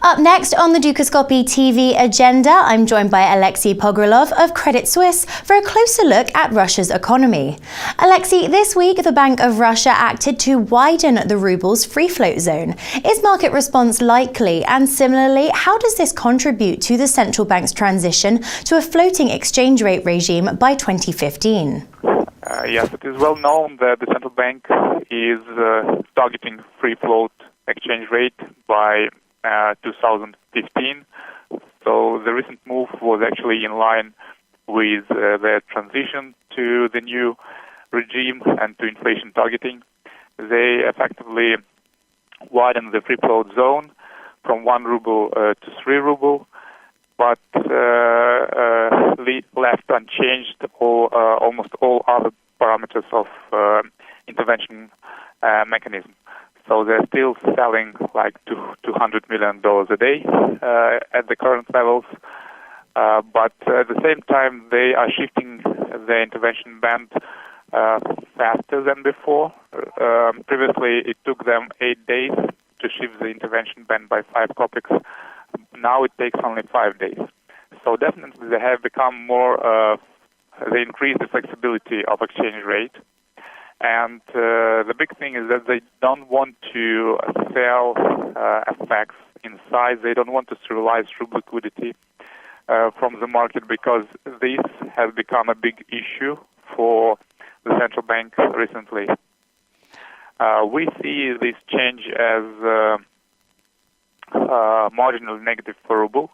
Up next on the Dukascopy TV agenda, I'm joined by Alexey Pogorelov of Credit Suisse for a closer look at Russia's economy. Alexey, this week the Bank of Russia acted to widen the ruble's free float zone. Is market response likely? And similarly, how does this contribute to the central bank's transition to a floating exchange rate regime by 2015? Yes, it is well known that the central bank is targeting free float exchange rate by 2015. So the recent move was actually in line with their transition to the new regime and to inflation targeting. They effectively widened the free float zone from 1 ruble to 3 ruble, but left unchanged almost all other parameters of intervention mechanism. So they're still selling like $200 million a day at the current levels, but at the same time they are shifting the intervention band faster than before. Previously it took them 8 days to shift the intervention band by 5 kopecks. Now it takes only 5 days. So definitely they have become more, they increase the flexibility of exchange rate. And the big thing is that they don't want to sell FX in size. They don't want to sterilize ruble liquidity from the market, because this has become a big issue for the central bank recently. We see this change as marginally negative for ruble,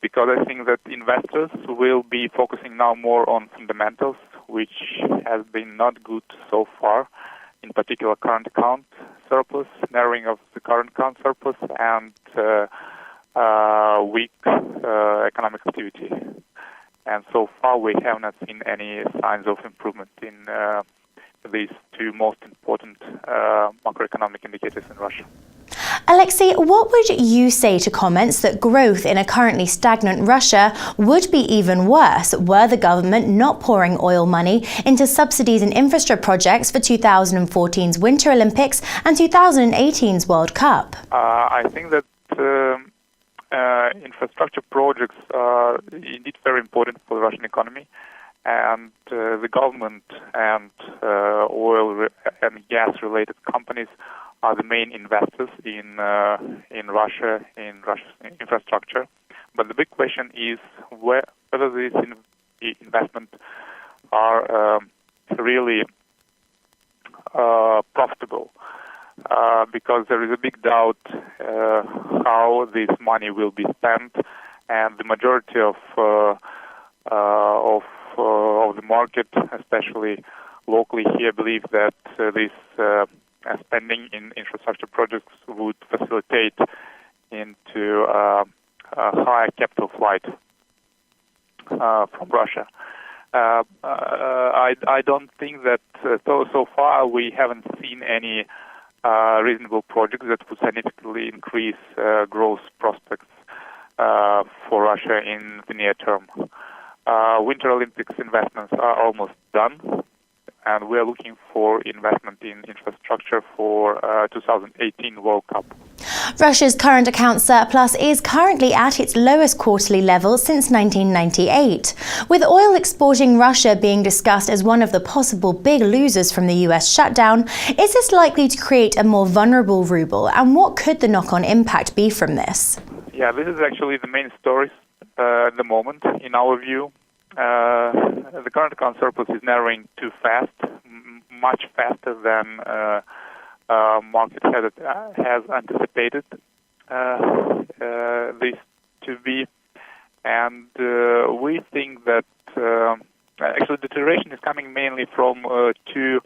because I think that investors will be focusing now more on fundamentals, which has been not good so far, in particular current account surplus, narrowing of the current account surplus, and weak economic activity. And so far we have not seen any signs of improvement in these two most important macroeconomic indicators in Russia. Alexey, what would you say to comments that growth in a currently stagnant Russia would be even worse were the government not pouring oil money into subsidies and infrastructure projects for 2014's Winter Olympics and 2018's World Cup? I think that infrastructure projects are indeed very important for the Russian economy, and the government and oil and gas-related companies are the main investors in Russia, in Russia's infrastructure. But the big question is whether these investments are really profitable, because there is a big doubt how this money will be spent, and the majority of the market, especially locally here, believe that this spending in infrastructure projects would facilitate into a higher capital flight from Russia. I don't think that so far we haven't seen any reasonable projects that would significantly increase growth prospects for Russia in the near term. Winter Olympics investments are almost done, and we are looking for investment in infrastructure for 2018 World Cup. Russia's current account surplus is currently at its lowest quarterly level since 1998. With oil exporting Russia being discussed as one of the possible big losers from the US shutdown, is this likely to create a more vulnerable ruble, and what could the knock-on impact be from this? Yeah, this is actually the main story at the moment, in our view. The current account surplus is narrowing too fast, much faster than market has anticipated this to be, and we think that actually deterioration is coming mainly from two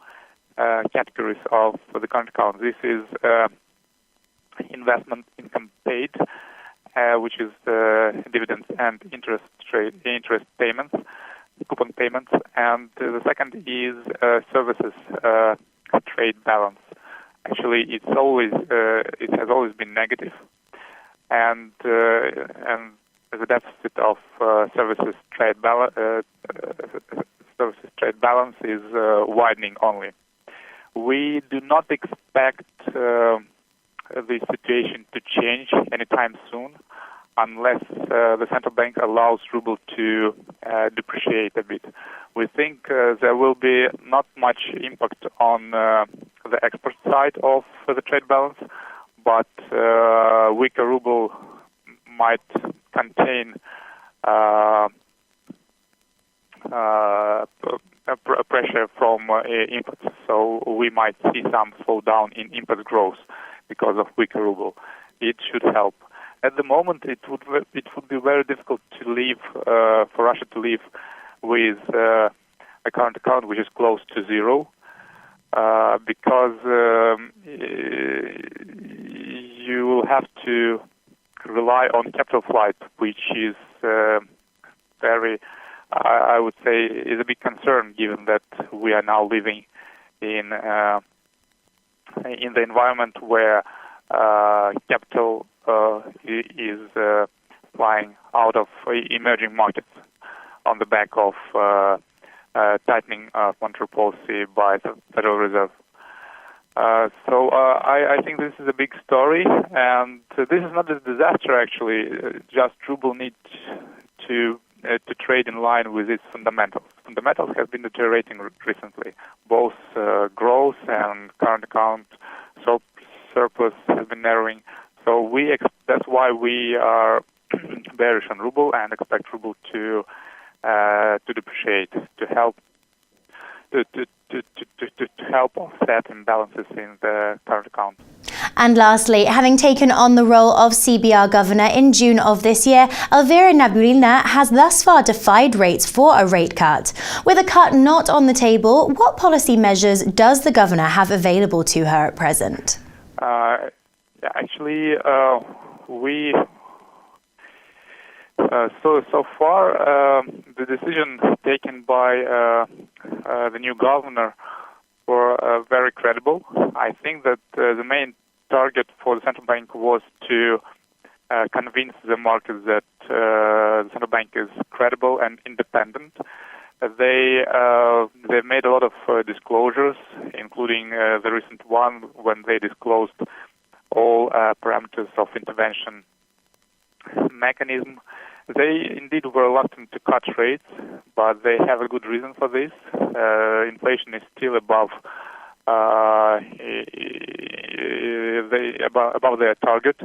categories of the current account. This is investment income paid, which is dividends and interest payments, coupon payments, and the second is services trade balance. Actually, it has always been negative, and the deficit of services trade balance is widening only. We do not expect the situation to change anytime soon unless the central bank allows ruble to depreciate a bit. We think there will be not much impact on the export side of the trade balance, but weaker ruble might contain pressure from imports. So we might see some slowdown in import growth because of weaker ruble. It should help. At the moment, it would be very difficult to live for Russia to live with a current account which is close to zero, because you will have to rely on capital flight, which is very, I would say, is a big concern, given that we are now living in the environment where capital is flying out of emerging markets on the back of tightening monetary policy by the Federal Reserve. So I think this is a big story, and this is not a disaster actually. Just ruble needs to trade in line with its fundamentals. Fundamentals have been deteriorating recently. Both growth and current account surplus has been narrowing. So that's why we are bearish on ruble and expect ruble to depreciate, to help offset imbalances in the current account. And lastly, having taken on the role of CBR governor in June of this year, Elvira Nabiullina has thus far defied rates for a rate cut. With a cut not on the table, what policy measures does the governor have available to her at present? Actually, we so far the decision taken by the new governor were very credible. I think that the main target for the central bank was to convince the market that the central bank is credible and independent. They made a lot of disclosures, including the recent one when they disclosed all parameters of intervention mechanism. They indeed were reluctant to cut rates, but they have a good reason for this. Inflation is still above their target,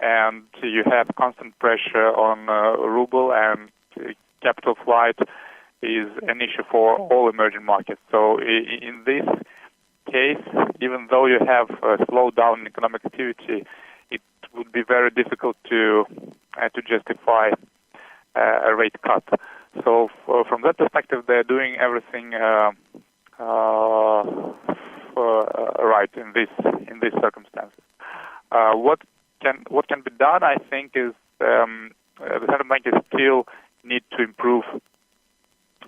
and you have constant pressure on ruble, and capital flight is an issue for all emerging markets. So in this case, even though you have a slowdown in economic activity, it would be very difficult to justify a rate cut. So from that perspective, they're doing everything right in these circumstances. What can be done, I think, is the central bank still need to improve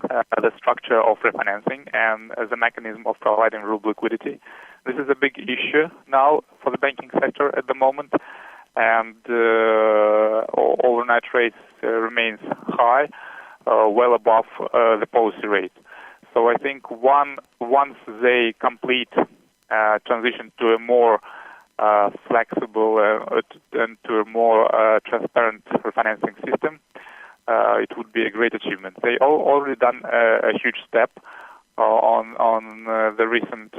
the structure of refinancing and the mechanism of providing ruble liquidity. This is a big issue now for the banking sector at the moment, and overnight rates remains high, well above the policy rate. So I think once they complete transition to a more flexible and to a more transparent refinancing system, it would be a great achievement. They already done a huge step on the recent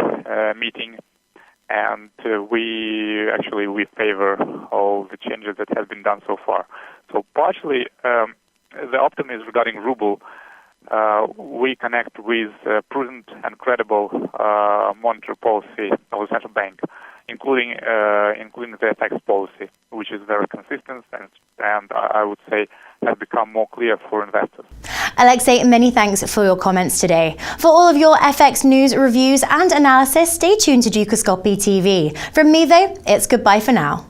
meeting, and we favor all the changes that have been done so far. So partially, the optimism regarding ruble we connect with prudent and credible monetary policy of the central bank, including the FX policy, which is very consistent and I would say has become more clear for investors. Alexey, many thanks for your comments today. For all of your FX news, reviews and analysis, stay tuned to Dukascopy TV. From me though, it's goodbye for now.